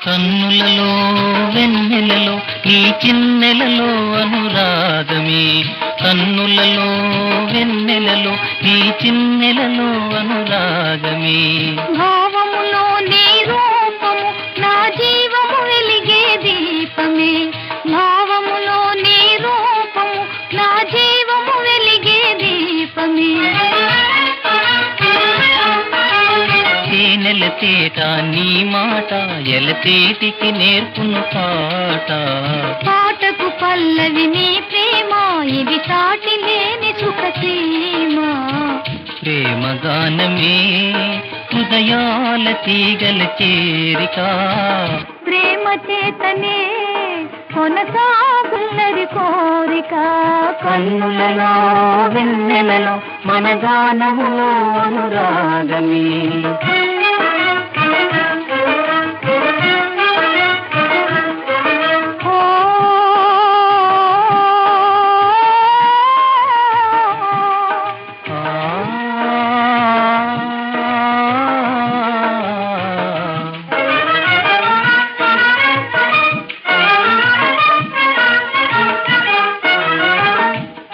కన్నులలో వెన్నెలలో ఈ చిన్నెలలో అనురాగమే. కన్నులలో వెన్నెలలో ఈ చిన్నెలలో అనురాగమే. భావములో నీ రూపము నా జీవము వెలిగే దీపమే. భావములో నీ రూపము నా జీవము వెలిగే దీపమే. తేనెల తేట నీ మాట ఎలతేటికి నేర్పును పాట. పాటకు పల్లవి నీ ప్రేమ ఇది సాటి లేని సుఖసీమ. ప్రేమ గానమే హృదయాల తీగల చేరిక. ప్రేమ చేతనే కొనసాగున్నది కోరిక. కన్నులలో వెన్నెలలో మన గానములో అనురాగమే.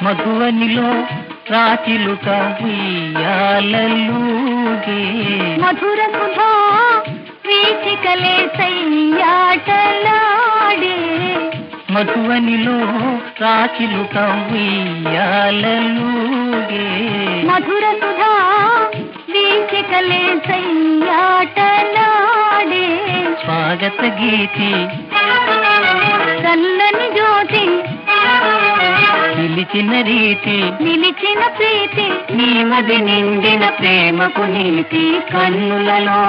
మధువనిలో రాచిలుక ఉయ్యాలలూగే. మధుర సుధా వీచికలే సయ్యాటలాడే. మధువనిలో రాచిలుక ఉయ్యాలలూగే. మధుర సుధా వీచికలే సయ్యాటలాడే. స్వాగత గీతి చల్లని జ్యోతి నిలిచిన రీతి నిలిచిన ప్రీతి. నీ మది నిండిన ప్రేమకు నీతి. కన్నులలో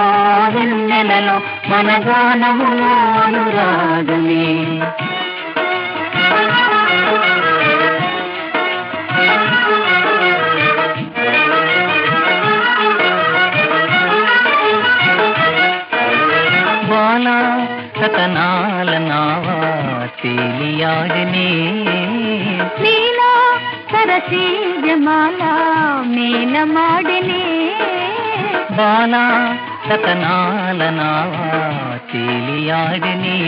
వెన్నెలలో మన గానములో అనురాగమే. బాలా సతనాల నావా తేలియాడనే. లీలా సరసీ జమాల మేలమాడనే. బాలా సతనాల నావా తేలియాడనే.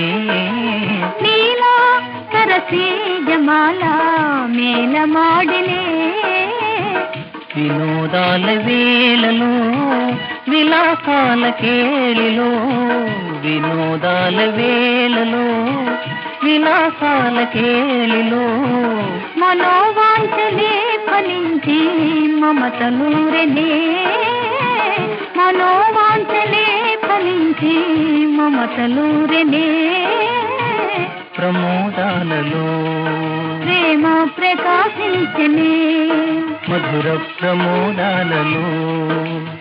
లీలా సరసీ జమాల మేలమాడనే. వినోదాల వేళలో విలాసాల కేళిలో. వినోదాల వేళలో విలాసాల కేళిలో. మనోవాంఛలే ఫలించి మమతలూరెనే. మనోవాంఛలే ఫలించి మమతలూరెనే. ప్రమోదాలలో ప్రేమ ప్రకాశించనే. మధుర ప్రమోదాలలో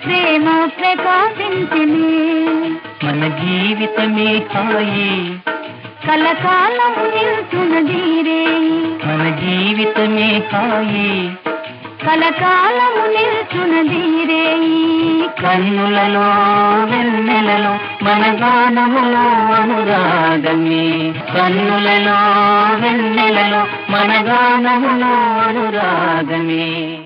ప్రేమ ప్రకాశించనే. మన జీవితమే హాయి కలకాలము నిల్చునదీరే. మన జీవితమే హాయి కలకాలము నిల్చునదీరే. కన్నులలో వెన్నెలలో మన గానములో అనురాగమే. కన్నులలో వెన్నెలలో మన గానములో అనురాగమే.